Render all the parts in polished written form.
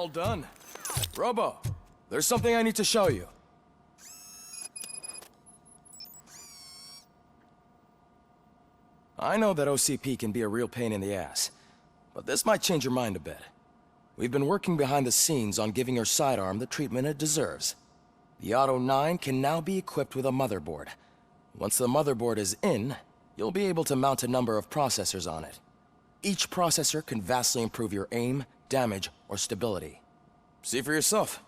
All done. Robo, there's something I need to show you. I know that OCP can be a real pain in the ass, but this might change your mind a bit. We've been working behind the scenes on giving your sidearm the treatment it deserves. The Auto 9 can now be equipped with a motherboard. Once the motherboard is in, you'll be able to mount a number of processors on it. Each processor can vastly improve your aim, damage, or stability. See for yourself.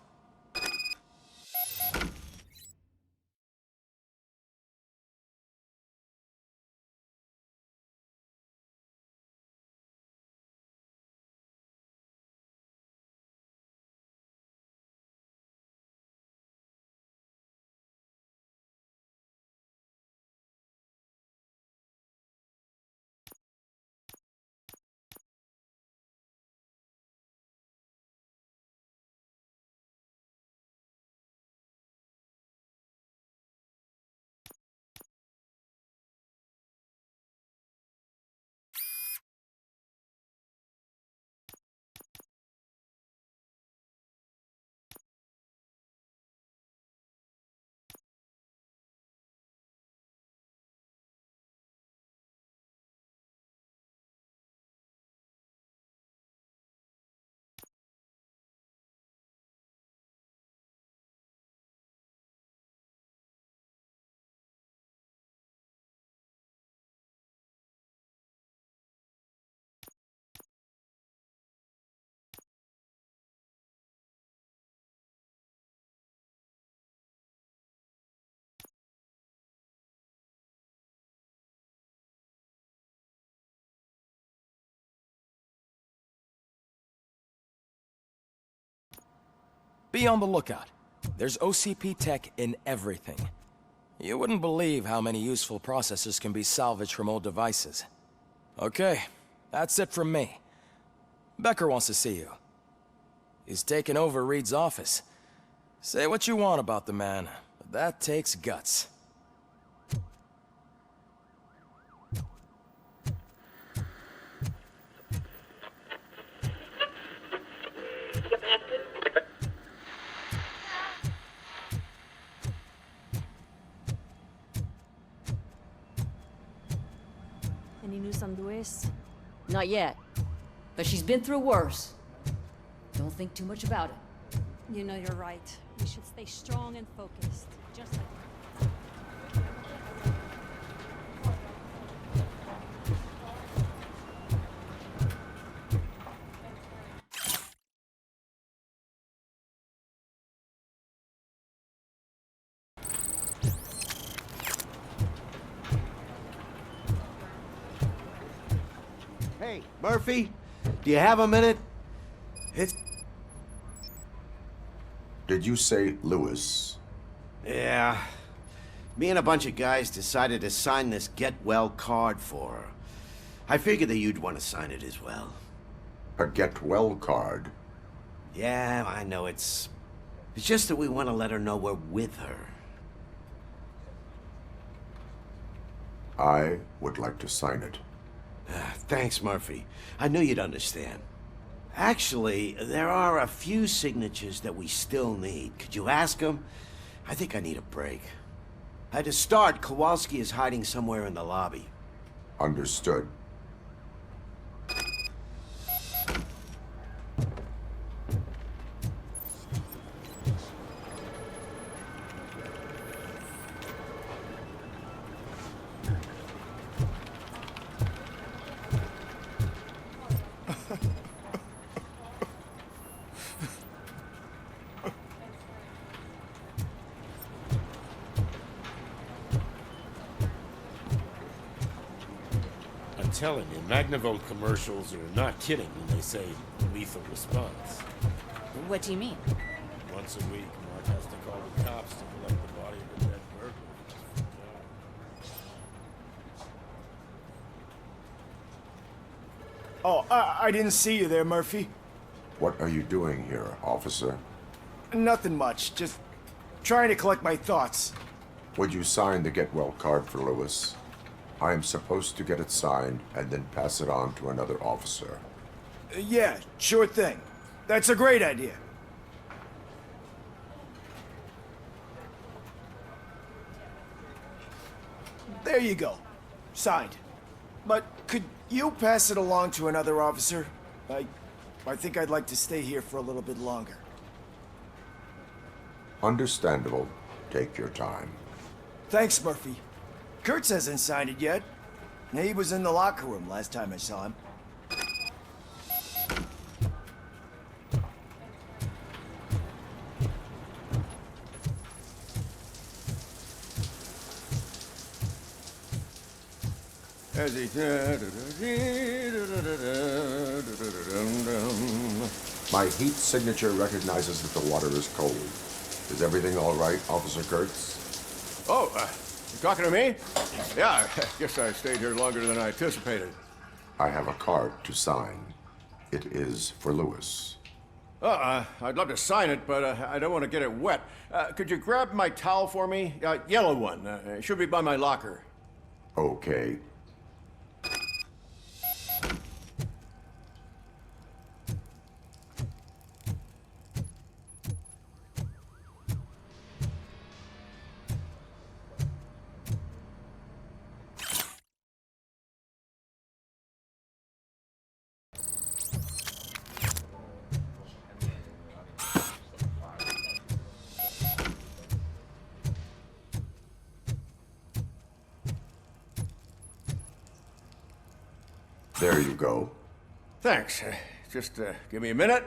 Be on the lookout. There's OCP tech in everything. You wouldn't believe how many useful processors can be salvaged from old devices. Okay, that's it from me. Becker wants to see you. He's taken over Reed's office. Say what you want about the man, but that takes guts. Any news on Luis? Not yet. But she's been through worse. Don't think too much about it. You know you're right. We should stay strong and focused. Just like... Hey, Murphy, do you have a minute? Did you say Lewis? Yeah. Me and a bunch of guys decided to sign this get well card for her. I figured that you'd want to sign it as well. A get well card? Yeah, I know it's just that we want to let her know we're with her. I would like to sign it. Thanks, Murphy. I knew you'd understand. Actually, there are a few signatures that we still need. Could you ask them? I think I need a break. To start, Kowalski is hiding somewhere in the lobby. Understood. I'm telling you, Magnavolt commercials are not kidding when they say lethal response. What do you mean? Once a week, Mark has to call the cops to collect the body of a dead burglar. Oh, I didn't see you there, Murphy. What are you doing here, officer? Nothing much, just trying to collect my thoughts. Would you sign the get well card for Lewis? I am supposed to get it signed and then pass it on to another officer. Yeah, sure thing. That's a great idea. There you go. Signed. But could you pass it along to another officer? I think I'd like to stay here for a little bit longer. Understandable. Take your time. Thanks, Murphy. Kurtz hasn't signed it yet. He was in the locker room last time I saw him. My heat signature recognizes that the water is cold. Is everything all right, Officer Kurtz? Oh, you talking to me? Yeah, I guess I stayed here longer than I anticipated. I have a card to sign. It is for Lewis. I'd love to sign it, but I don't want to get it wet. Could you grab my towel for me? Yellow one. It should be by my locker. Okay. There you go. Thanks. Just give me a minute.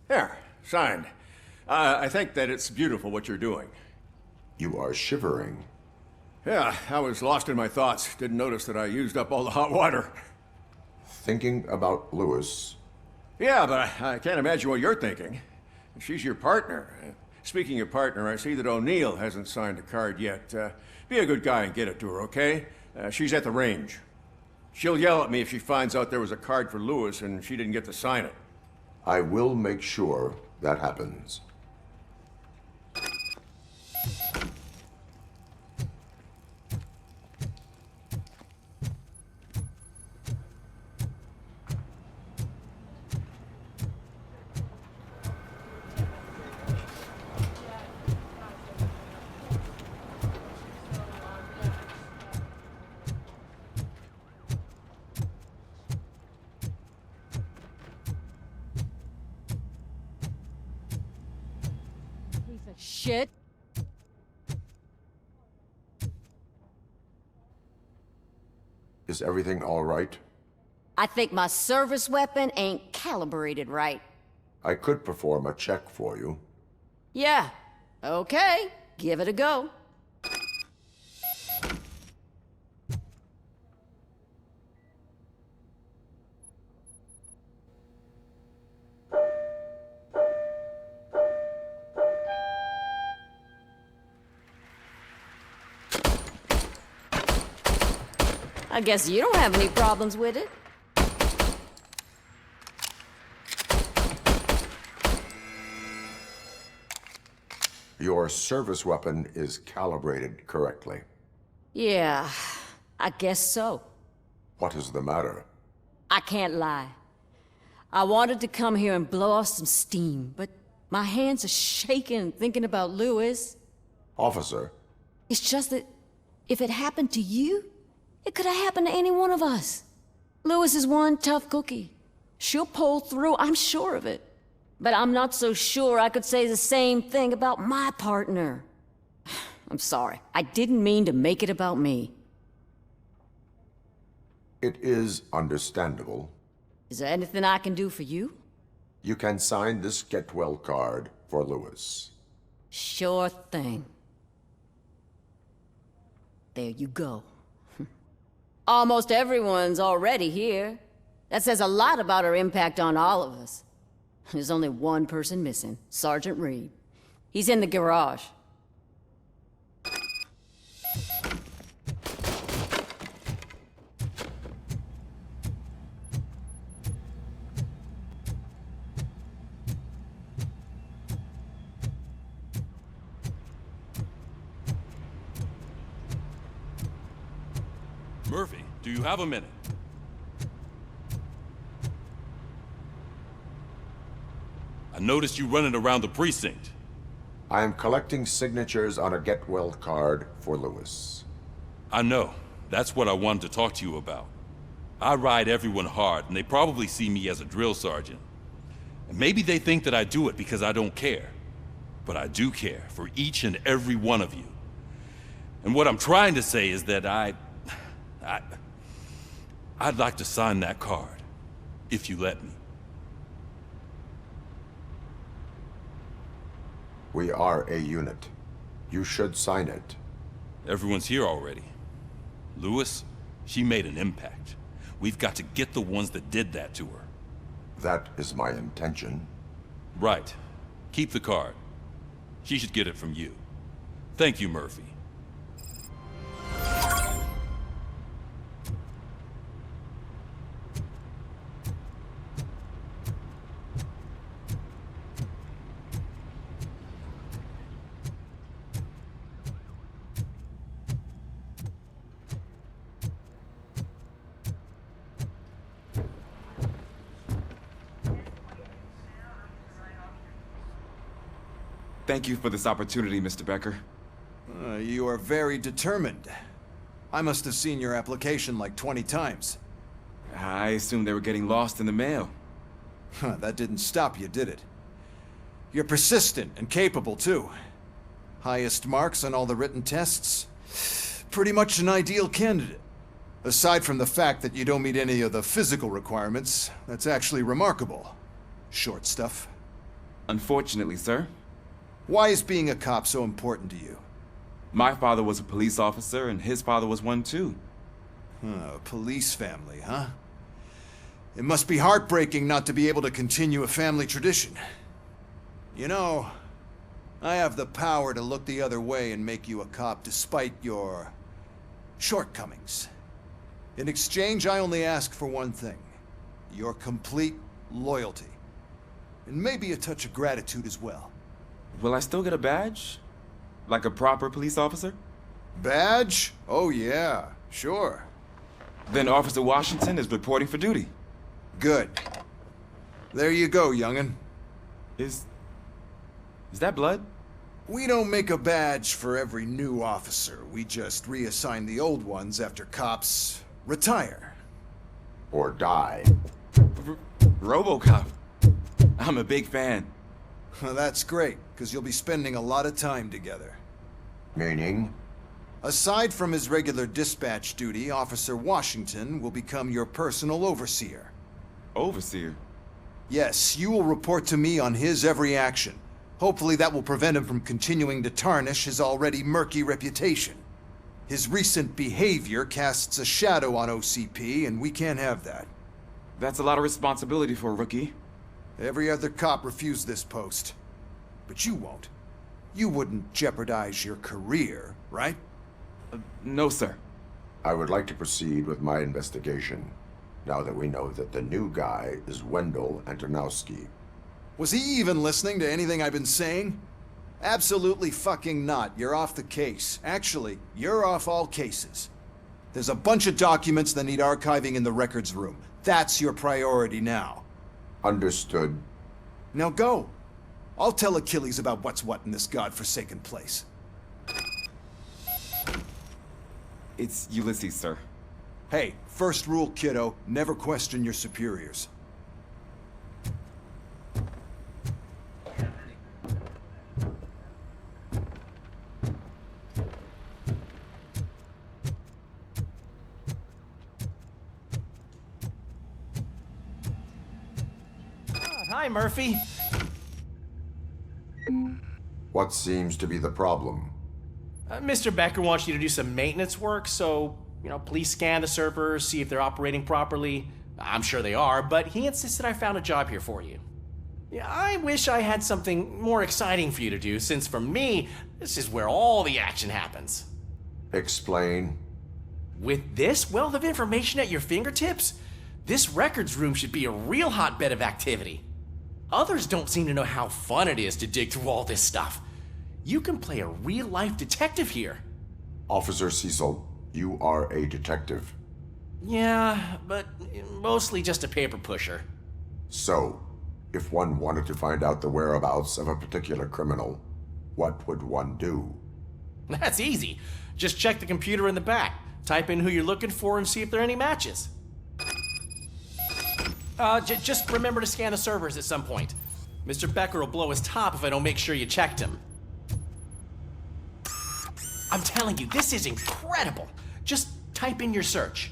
There, signed. I think that it's beautiful what you're doing. You are shivering. Yeah, I was lost in my thoughts. Didn't notice that I used up all the hot water. Thinking about Lewis. Yeah, but I can't imagine what you're thinking. She's your partner. Speaking of partner, I see that O'Neill hasn't signed a card yet. Be a good guy and get it to her, okay? She's at the range. She'll yell at me if she finds out there was a card for Lewis and she didn't get to sign it. I will make sure that happens. Shit. Is everything all right? I think my service weapon ain't calibrated right. I could perform a check for you. Yeah, okay, give it a go. I guess you don't have any problems with it. Your service weapon is calibrated correctly. Yeah, I guess so. What is the matter? I can't lie. I wanted to come here and blow off some steam, but my hands are shaking thinking about Lewis. Officer, It's just that if it happened to you, it could have happened to any one of us. Lewis is one tough cookie. She'll pull through, I'm sure of it. But I'm not so sure I could say the same thing about my partner. I'm sorry. I didn't mean to make it about me. it is understandable. Is there anything I can do for you? You can sign this get well card for Lewis. Sure thing. There you go. Almost everyone's already here. That says a lot about her impact on all of us. There's only one person missing, Sergeant Reed. He's in the garage. Murphy, do you have a minute? I noticed you running around the precinct. I am collecting signatures on a get well card for Lewis. I know. That's what I wanted to talk to you about. I ride everyone hard, and they probably see me as a drill sergeant. And maybe they think that I do it because I don't care. But I do care for each and every one of you. And what I'm trying to say is that I'd like to sign that card, if you let me. We are a unit. You should sign it. Everyone's here already. Lewis, she made an impact. We've got to get the ones that did that to her. That is my intention. Right. Keep the card. She should get it from you. Thank you, Murphy. Thank you for this opportunity, Mr. Becker. You are very determined. I must have seen your application like 20 times. I assumed they were getting lost in the mail. That didn't stop you, did it? You're persistent and capable, too. Highest marks on all the written tests. Pretty much an ideal candidate. Aside from the fact that you don't meet any of the physical requirements, that's actually remarkable. Short stuff. Unfortunately, sir. Why is being a cop so important to you? My father was a police officer, and his father was one too. A police family, huh? It must be heartbreaking not to be able to continue a family tradition. You know, I have the power to look the other way and make you a cop despite your shortcomings. In exchange, I only ask for one thing. Your complete loyalty. And maybe a touch of gratitude as well. Will I still get a badge? Like a proper police officer? Badge? Oh yeah, sure. Then Officer Washington is reporting for duty. Good. There you go, young'un. Is that blood? We don't make a badge for every new officer. We just reassign the old ones after cops retire. Or die. Robocop. I'm a big fan. That's great, because you'll be spending a lot of time together. Meaning? Aside from his regular dispatch duty, Officer Washington will become your personal overseer. Overseer? Yes, you will report to me on his every action. Hopefully that will prevent him from continuing to tarnish his already murky reputation. His recent behavior casts a shadow on OCP, and we can't have that. That's a lot of responsibility for a rookie. Every other cop refused this post. But you won't. You wouldn't jeopardize your career, right? No, sir. I would like to proceed with my investigation, now that we know that the new guy is Wendell Antonowski. Was he even listening to anything I've been saying? Absolutely fucking not. You're off the case. Actually, you're off all cases. There's a bunch of documents that need archiving in the records room. That's your priority now. Understood. Now go. I'll tell Achilles about what's what in this godforsaken place. It's Ulysses, sir. Hey, first rule, kiddo, never question your superiors. Hi, Murphy. What seems to be the problem? Mr. Becker wants you to do some maintenance work, so, please scan the servers, see if they're operating properly. I'm sure they are, but he insisted I found a job here for you. Yeah, I wish I had something more exciting for you to do, since for me, this is where all the action happens. Explain. With this wealth of information at your fingertips, this records room should be a real hotbed of activity. Others don't seem to know how fun it is to dig through all this stuff. You can play a real-life detective here. Officer Cecil, you are a detective. Yeah, but mostly just a paper pusher. So, If one wanted to find out the whereabouts of a particular criminal, what would one do? That's easy. Just check the computer in the back. Type in who you're looking for and see if there are any matches. Just remember to scan the servers at some point. Mr. Becker will blow his top if I don't make sure you checked him. I'm telling you, this is incredible. Just type in your search.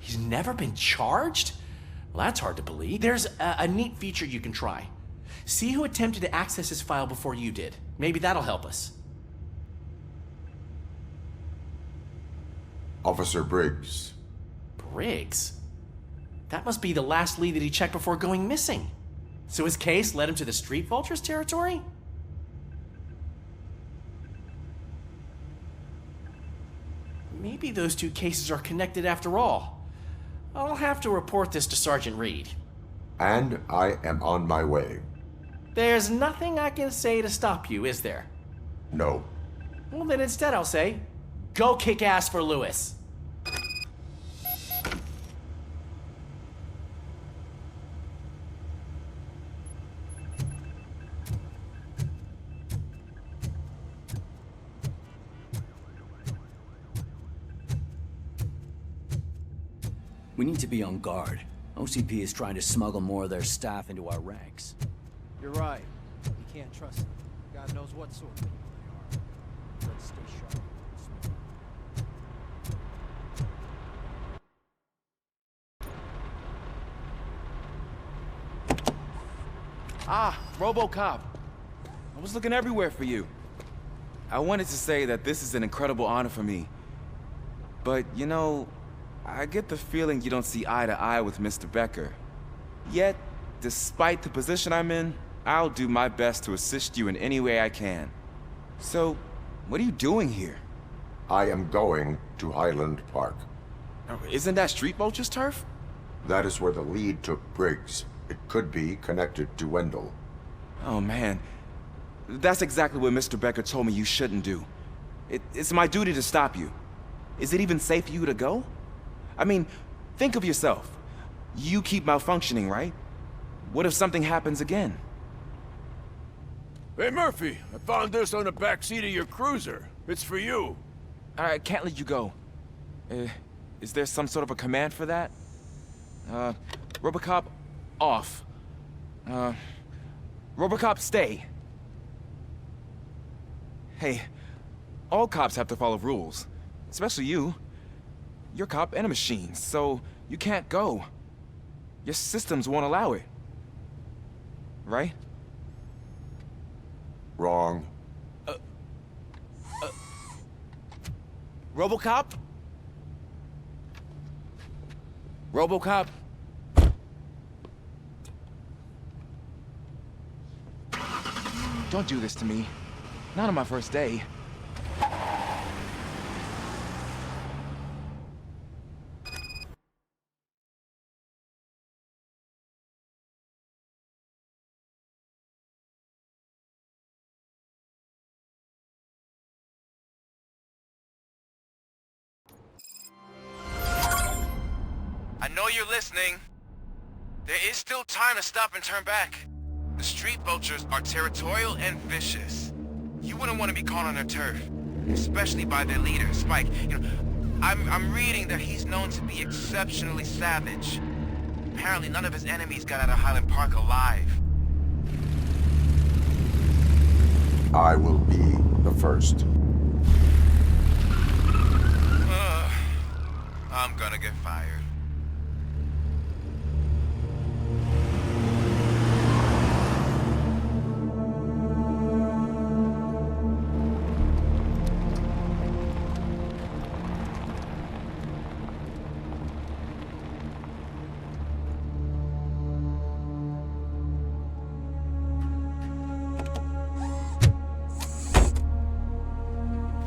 He's never been charged? Well, that's hard to believe. There's a neat feature you can try. See who attempted to access his file before you did. Maybe that'll help us. Officer Briggs. Briggs? That must be the last lead that he checked before going missing. So his case led him to the Street Vultures territory? Maybe those two cases are connected after all. I'll have to report this to Sergeant Reed. And I am on my way. There's nothing I can say to stop you, is there? No. Well, then instead I'll say, go kick ass for Lewis. We need to be on guard. OCP is trying to smuggle more of their staff into our ranks. You're right. You can't trust them. God knows what sort of people they are. Let's stay sharp. Ah, Robocop. I was looking everywhere for you. I wanted to say that this is an incredible honor for me. But, you know, I get the feeling you don't see eye to eye with Mr. Becker. Yet, despite the position I'm in, I'll do my best to assist you in any way I can. So, what are you doing here? I am going to Highland Park. Isn't that Street Vulture's turf? That is where the lead took Briggs. It could be connected to Wendell. Oh man, that's exactly what Mr. Becker told me you shouldn't do. It's my duty to stop you. Is it even safe for you to go? I mean, think of yourself. You keep malfunctioning, right? What if something happens again? Hey, Murphy, I found this on the back seat of your cruiser. It's for you. I can't let you go. Is there some sort of a command for that? Robocop, off. Robocop, stay. Hey, all cops have to follow rules. Especially you. You're a cop and a machine, so you can't go. Your systems won't allow it. Right? Wrong. Robocop? Robocop? Don't do this to me. Not on my first day. I know you're listening. There is still time to stop and turn back. The Street Vultures are territorial and vicious. You wouldn't want to be caught on their turf, especially by their leader, Spike. You know, I'm reading that he's known to be exceptionally savage. Apparently none of his enemies got out of Highland Park alive. I will be the first. I'm gonna get fired.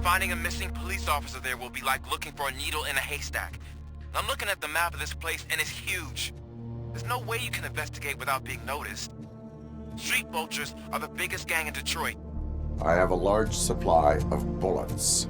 Finding a missing police officer there will be like looking for a needle in a haystack. I'm looking at the map of this place and it's huge. There's no way you can investigate without being noticed. Street vultures are the biggest gang in Detroit. I have a large supply of bullets.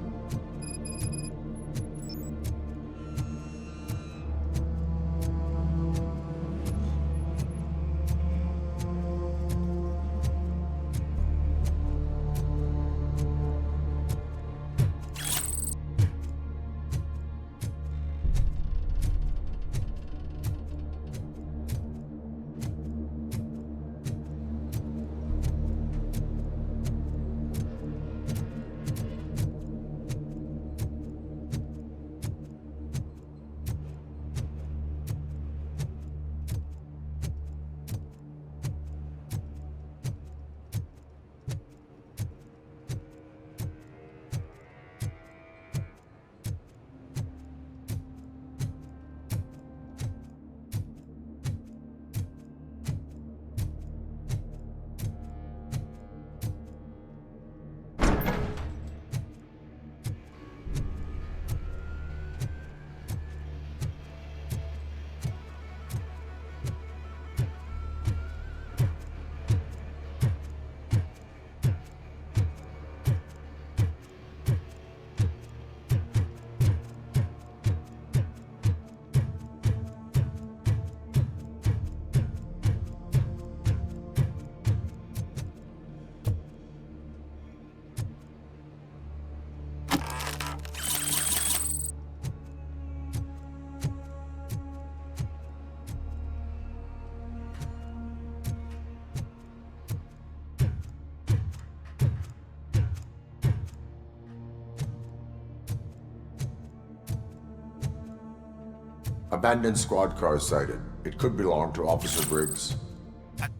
Abandoned squad car sighted. It could belong to Officer Briggs.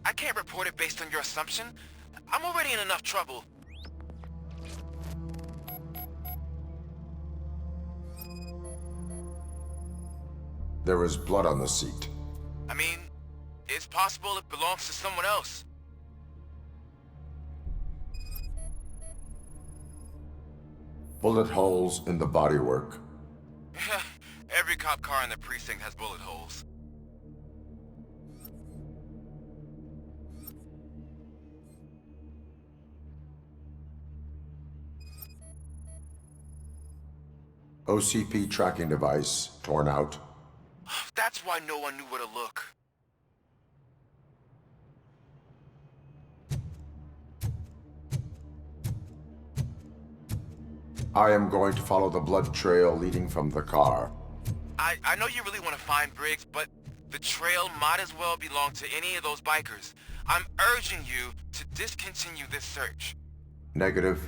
I can't report it based on your assumption. I'm already in enough trouble. There is blood on the seat. I mean, it's possible it belongs to someone else. Bullet holes in the bodywork. Every cop car in the precinct has bullet holes. OCP tracking device torn out. That's why no one knew where to look. I am going to follow the blood trail leading from the car. I know you really want to find Briggs, but the trail might as well belong to any of those bikers. I'm urging you to discontinue this search. Negative.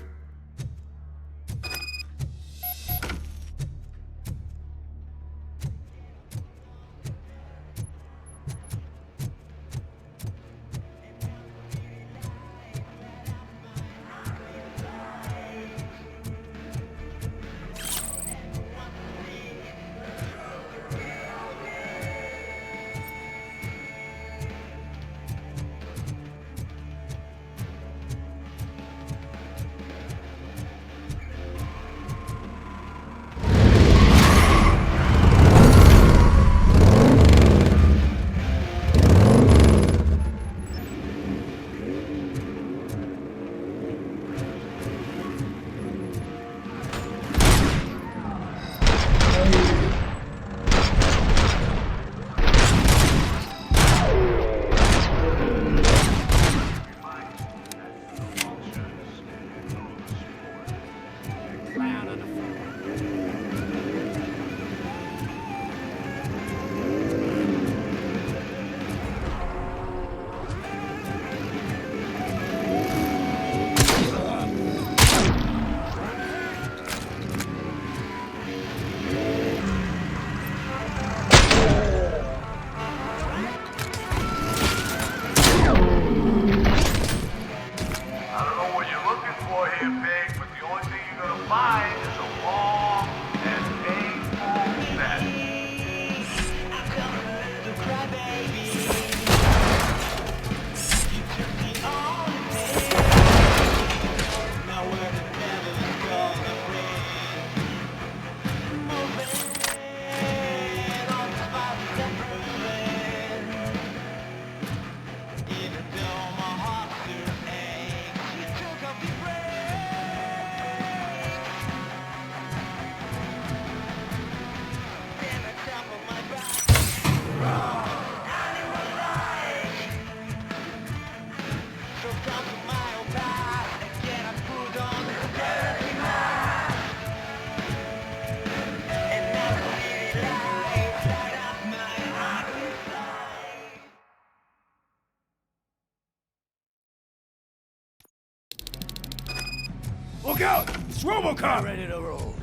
Look out! It's Robocop! Ready to roll.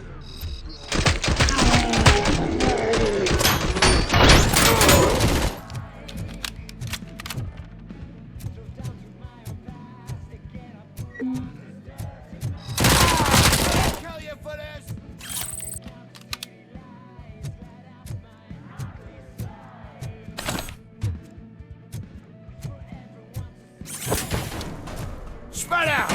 Kill you for this! Spread out!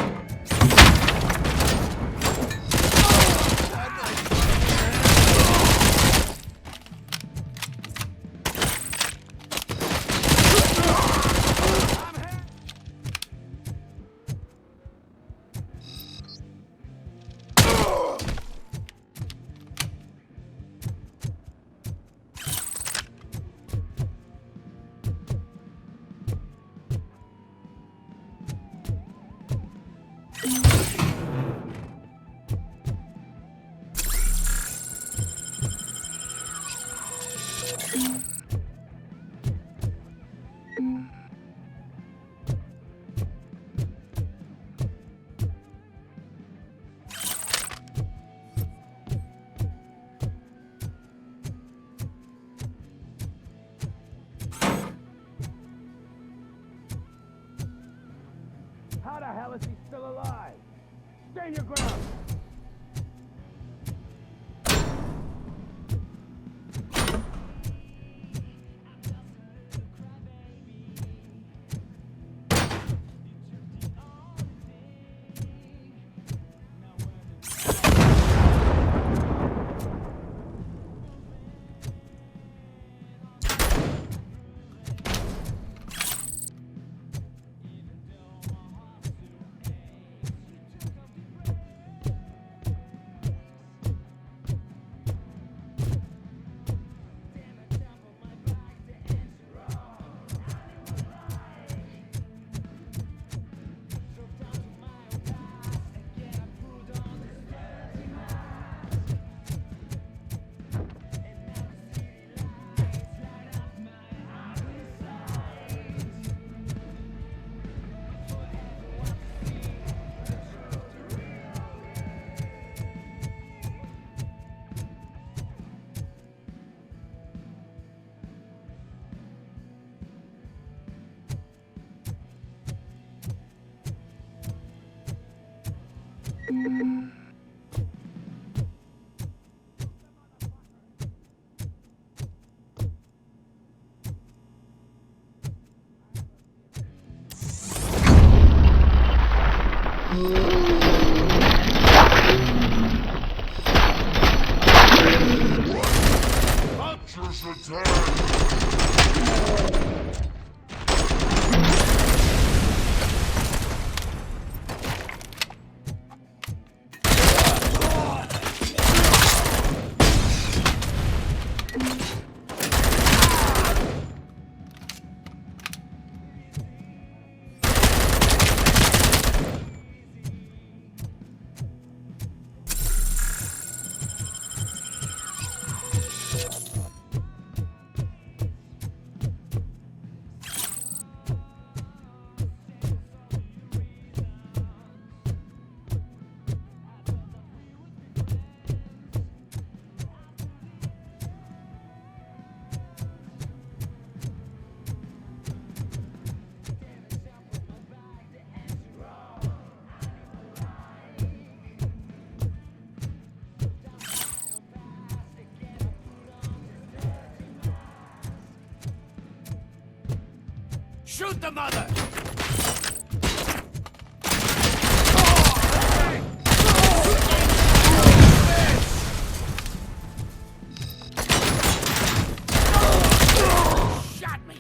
How the hell is he still alive? Stand your ground! Shoot the mother! Shot me!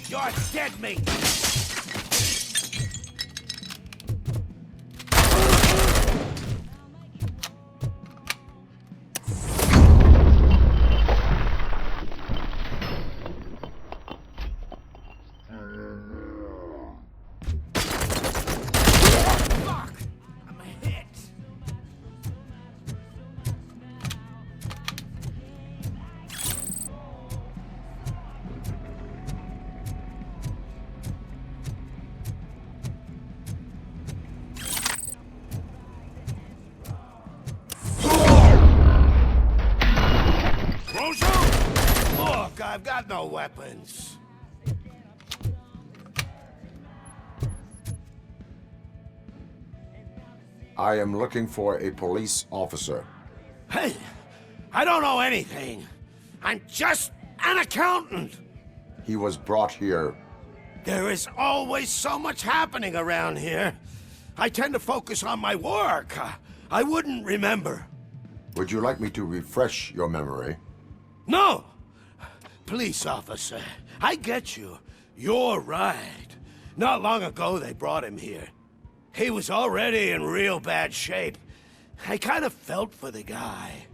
You're dead meat! Look, I've got no weapons. I am looking for a police officer. Hey, I don't know anything. I'm just an accountant. He was brought here. There is always so much happening around here. I tend to focus on my work. I wouldn't remember. Would you like me to refresh your memory? No! Police officer, I get you. You're right. Not long ago they brought him here. He was already in real bad shape. I kind of felt for the guy.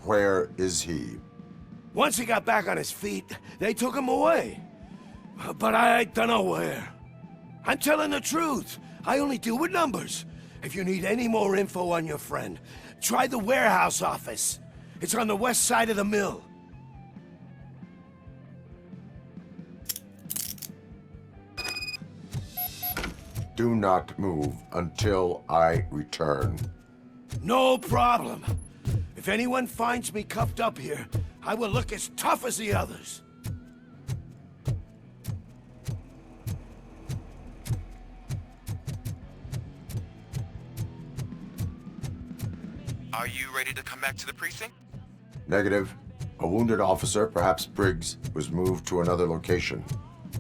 Where is he? Once he got back on his feet, they took him away. But I don't know where. I'm telling the truth. I only deal with numbers. If you need any more info on your friend, try the warehouse office. It's on the west side of the mill. Do not move until I return. No problem. If anyone finds me cuffed up here, I will look as tough as the others. Are you ready to come back to the precinct? Negative. A wounded officer, perhaps Briggs, was moved to another location.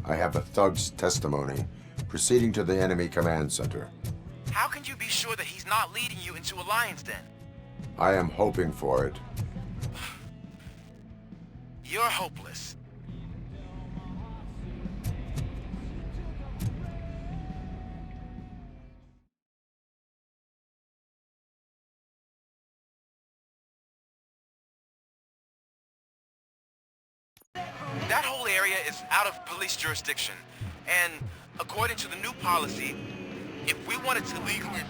I have a thug's testimony, proceeding to the enemy command center. How can you be sure that he's not leading you into a lion's den? I am hoping for it. You're hopeless. That whole area is out of police jurisdiction, and according to the new policy, if we wanted to legally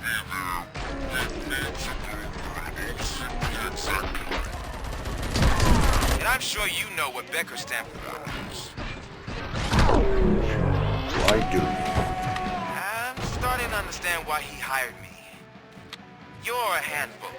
and I'm sure you know what Becker stamp is. I do. I'm starting to understand why he hired me. You're a handful.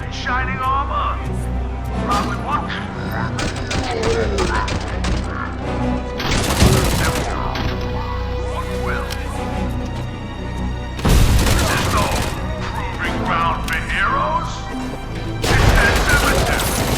in shining armor? Probably won't. What will? This is no proving ground for heroes. It's that 7-2.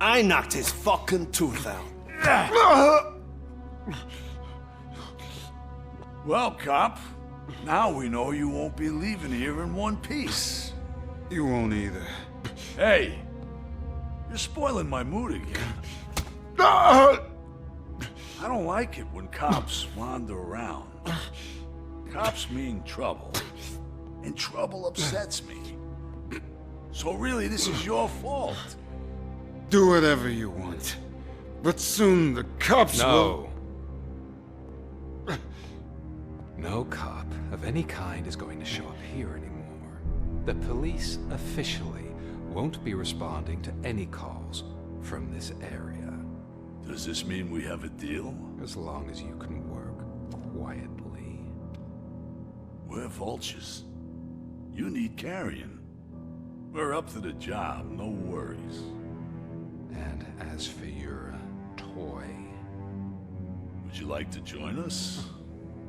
I knocked his fucking tooth out. Well, cop, now we know you won't be leaving here in one piece. You won't either. Hey, you're spoiling my mood again. I don't like it when cops wander around. Cops mean trouble, and trouble upsets me. So really, this is your fault. Do whatever you want. But soon the cops will... No cop of any kind is going to show up here anymore. The police officially won't be responding to any calls from this area. Does this mean we have a deal? As long as you can work quietly. We're vultures. You need carrion. We're up to the job, no worries. And as for your toy... Would you like to join us?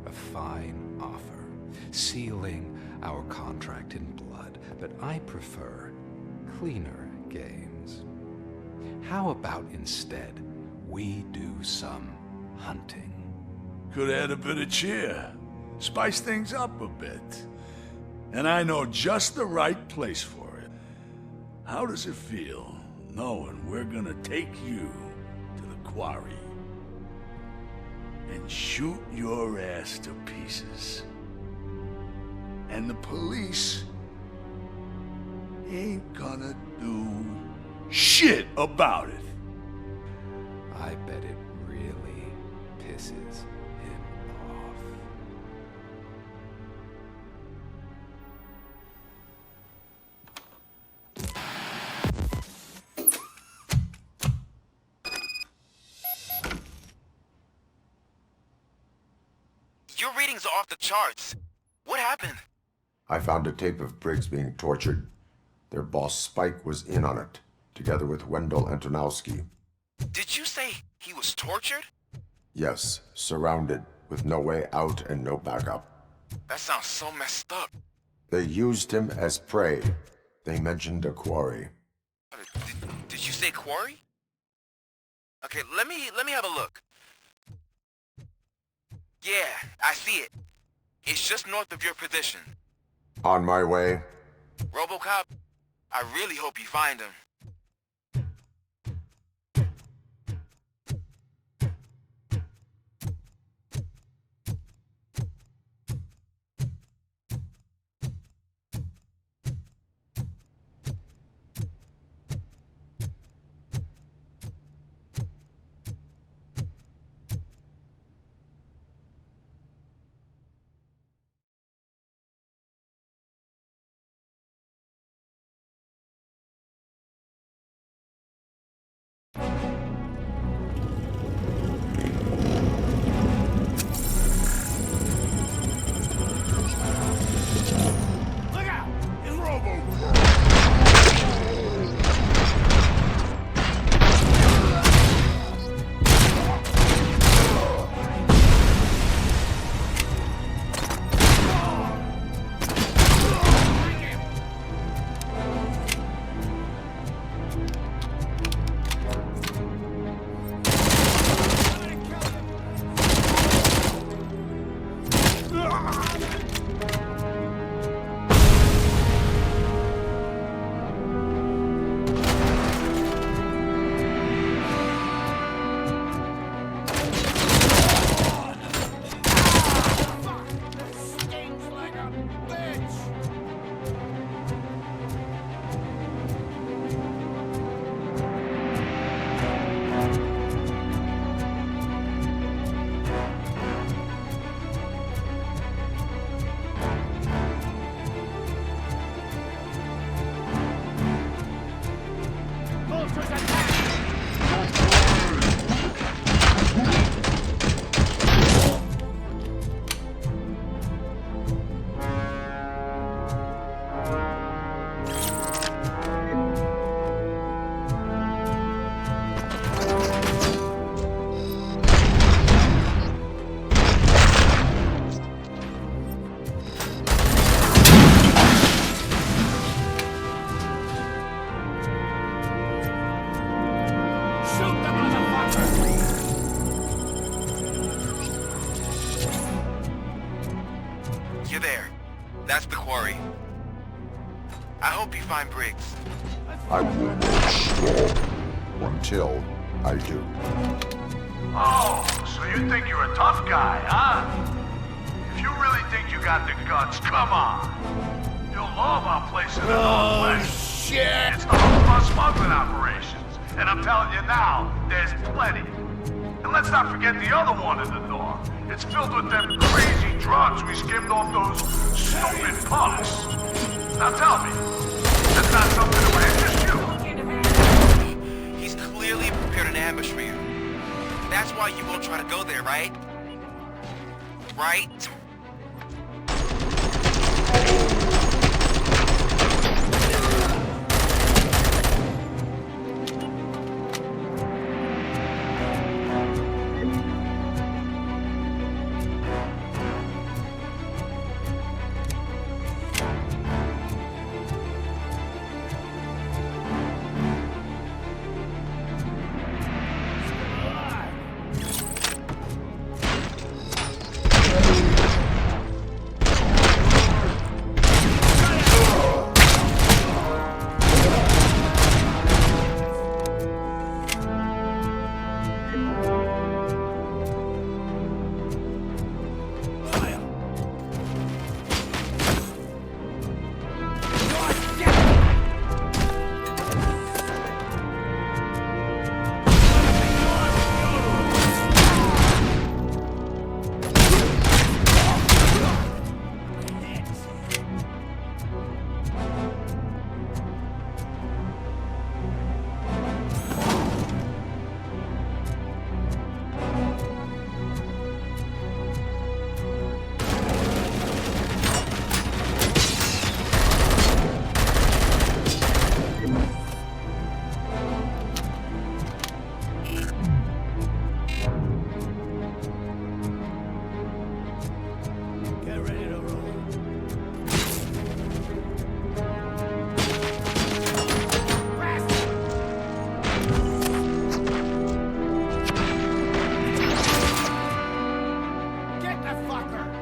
A fine offer, sealing our contract in blood, but I prefer cleaner games. How about instead we do some hunting? Could add a bit of cheer, spice things up a bit. And I know just the right place for it. How does it feel knowing we're gonna take you to the quarry and shoot your ass to pieces? And the police ain't gonna do shit about it. I bet it really pisses him off. Your readings are off the charts. What happened? I found a tape of Briggs being tortured. Their boss Spike was in on it, together with Wendell Antonowski. Did you say he was tortured? Yes, surrounded, with no way out and no backup. That sounds so messed up. They used him as prey. They mentioned a quarry. Did you say quarry? Okay, let me have a look. Yeah, I see it. It's just north of your position. On my way. Robocop, I really hope you find him. You're there. That's the quarry. I hope you find Briggs. I will not stop until I do. Oh, so you think you're a tough guy, huh? If you really think you got the guts, come on. You'll love our place in the Northwest. Shit! It's the home of our smuggling operations. And I'm telling you now, there's plenty. And let's not forget the other one in the north. It's filled with them crazy drugs we skimmed off those stupid punks. Now tell me, that's not something that would interest you? He's clearly prepared an ambush for you. That's why you won't try to go there, right? Right? motherfucker!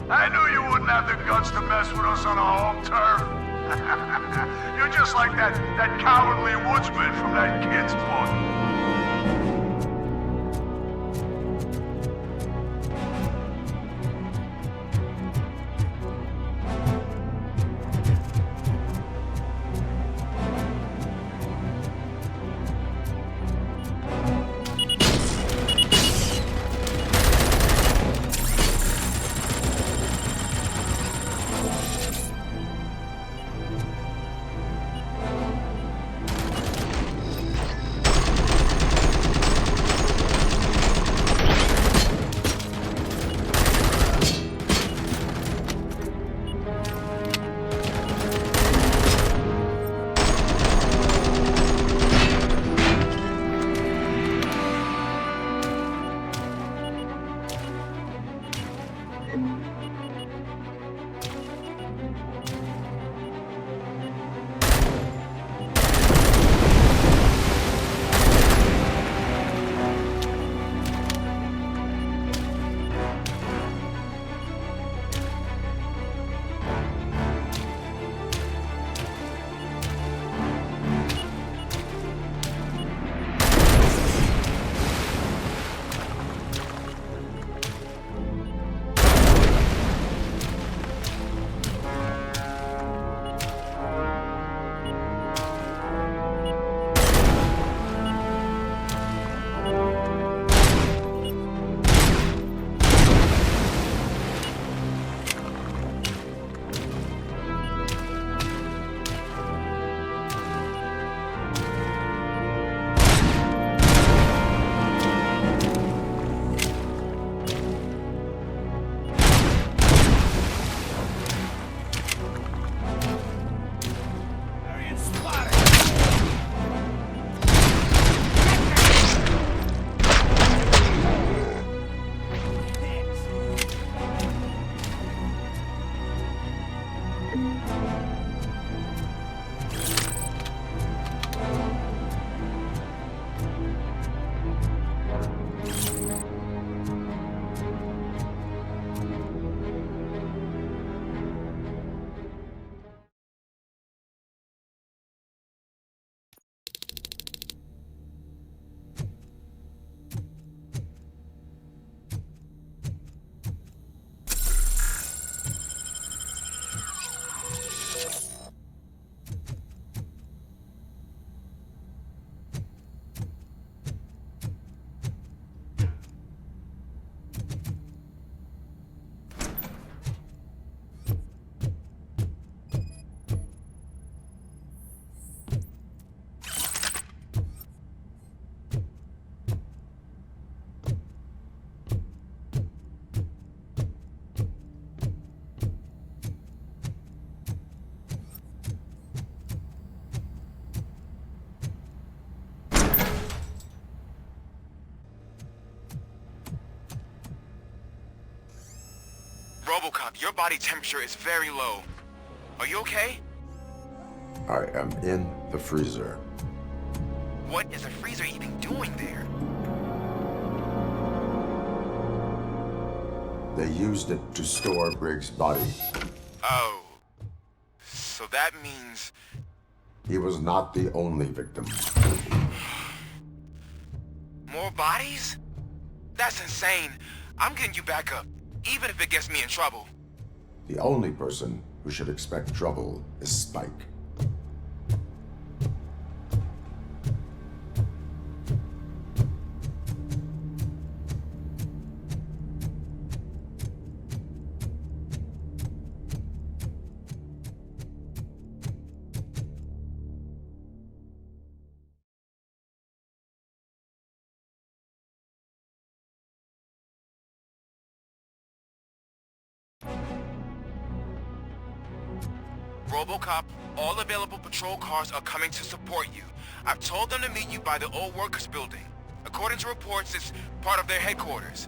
I knew you wouldn't have the guts to mess with us on our home turf. You're just like that cowardly woodsman from that kid's book. Robocop, your body temperature is very low. Are you okay? I am in the freezer. What is a freezer even doing there? They used it to store Briggs' body. Oh. So that means... He was not the only victim. More bodies? That's insane. I'm getting you back up, even if it gets me in trouble. The only person who should expect trouble is Spike. Robocop, all available patrol cars are coming to support you. I've told them to meet you by the old workers building. According to reports, it's part of their headquarters.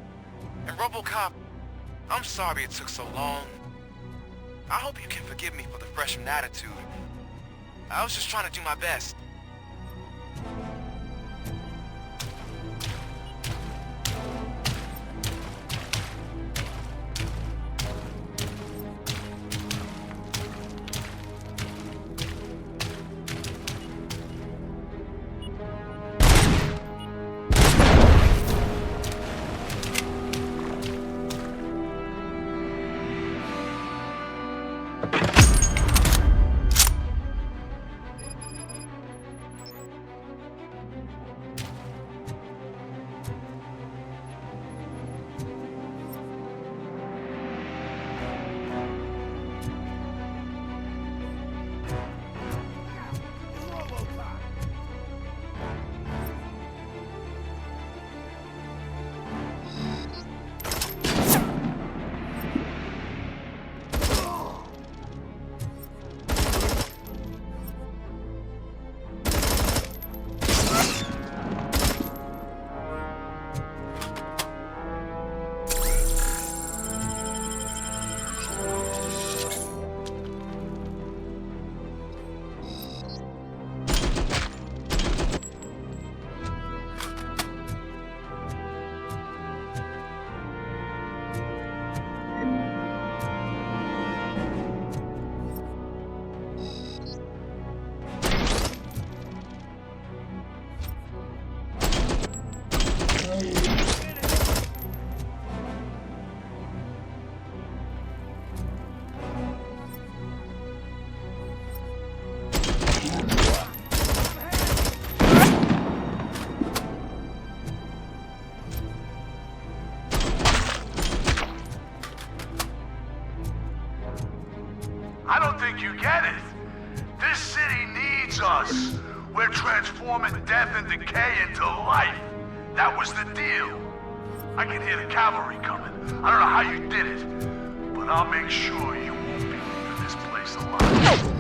And Robocop, I'm sorry it took so long. I hope you can forgive me for the freshman attitude. I was just trying to do my best. I don't think you get it. This city needs us. We're transforming death and decay into life. That was the deal. I can hear the cavalry coming. I don't know how you did it, but I'll make sure you won't be leaving this place alive.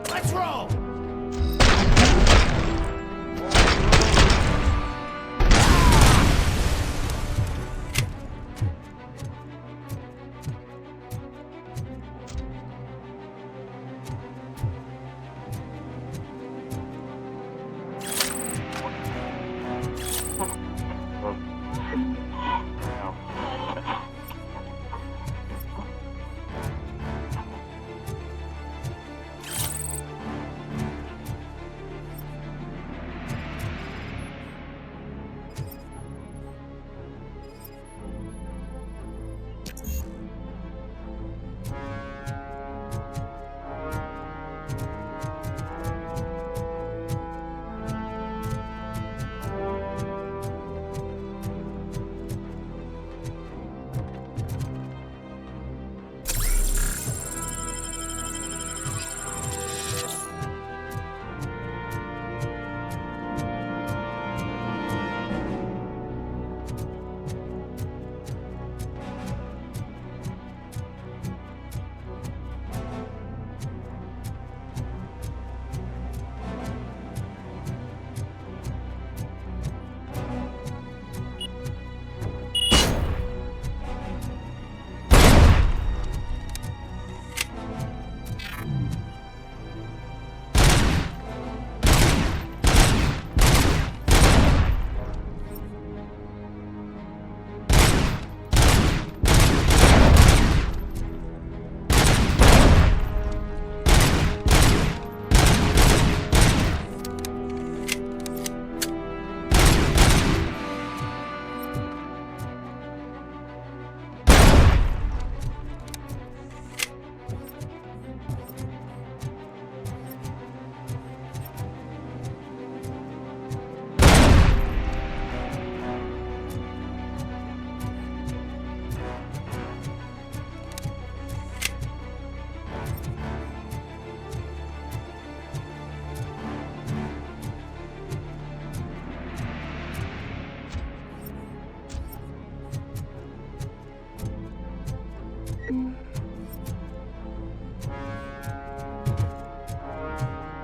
Let's roll!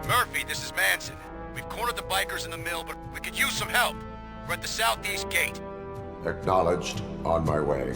Murphy, this is Manson. We've cornered the bikers in the mill, but we could use some help. We're at the southeast gate. Acknowledged. On my way.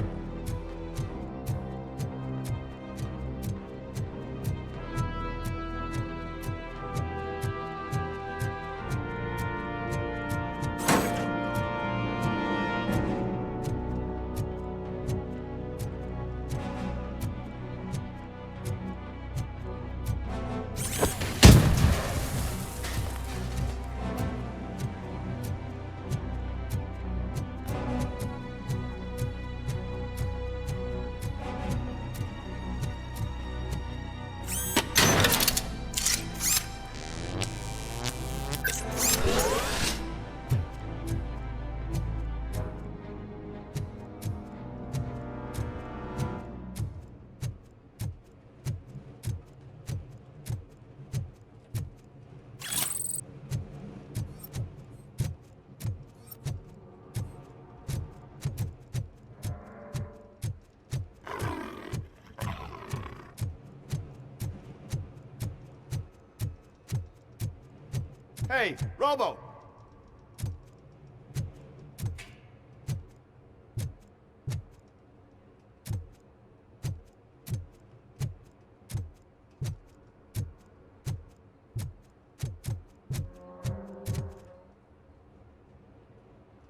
Hey, Robo!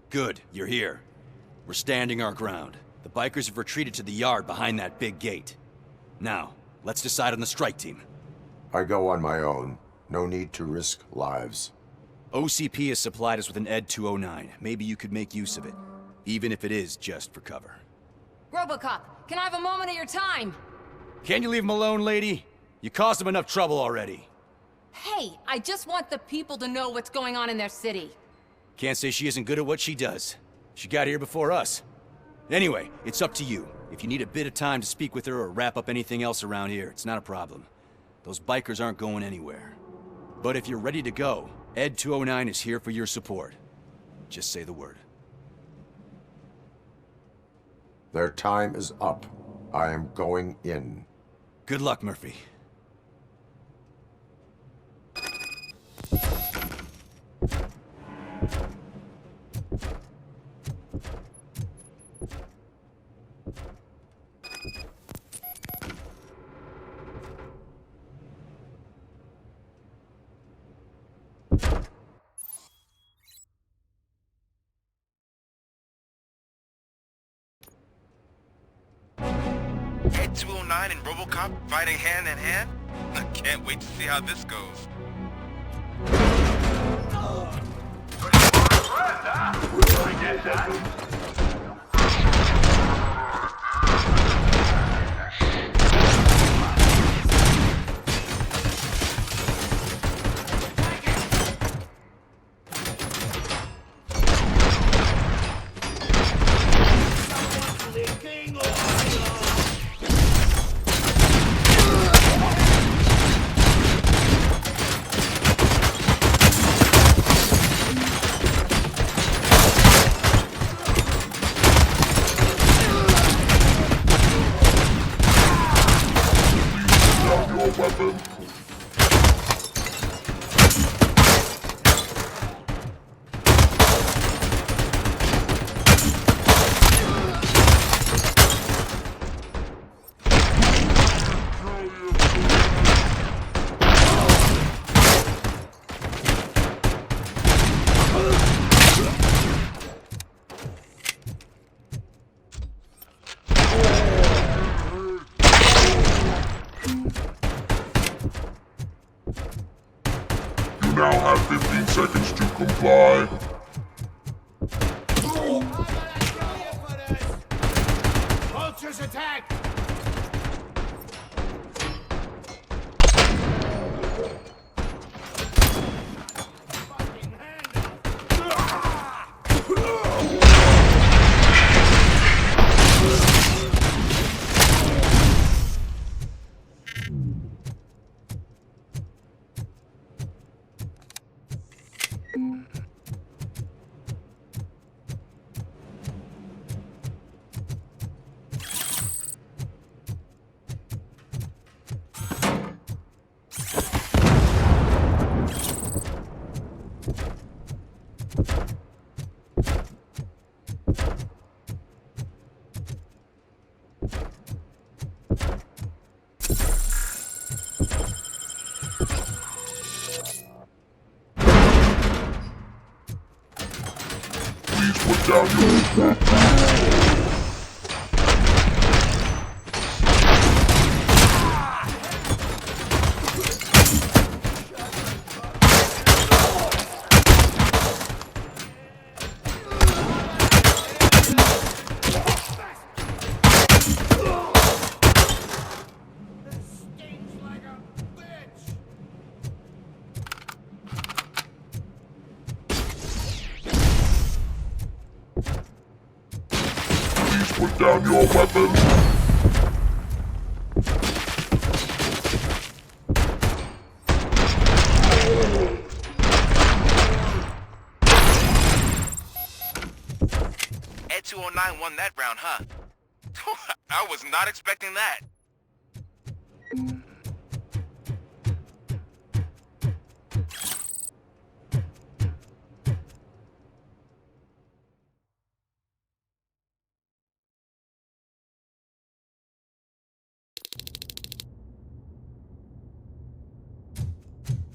Good, you're here. We're standing our ground. The bikers have retreated to the yard behind that big gate. Now, let's decide on the strike team. I go on my own. No need to risk lives. OCP has supplied us with an ED 209. Maybe you could make use of it, even if it is just for cover. Robocop, can I have a moment of your time? Can't you leave him alone, lady? You caused him enough trouble already. Hey, I just want the people to know what's going on in their city. Can't say she isn't good at what she does. She got here before us. Anyway, it's up to you. If you need a bit of time to speak with her or wrap up anything else around here, it's not a problem. Those bikers aren't going anywhere. But if you're ready to go, Ed 209 is here for your support. Just say the word. Their time is up. I am going in. Good luck, Murphy. Ed 209 and Robocop fighting hand in hand? I can't wait to see how this goes. Now have 15 seconds to comply. Vultures attack! Put down your weapon. Put down your weapon. Ed 209 won that round, huh? I was not expecting that.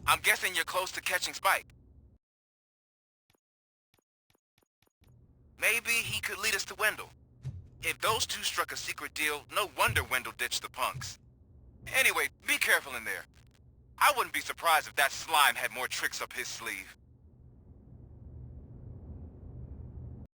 I'm guessing you're close to catching Spike. Maybe he could lead us to Wendell. If those two struck a secret deal, no wonder Wendell ditched the punks. Anyway, be careful in there. I wouldn't be surprised if that slime had more tricks up his sleeve.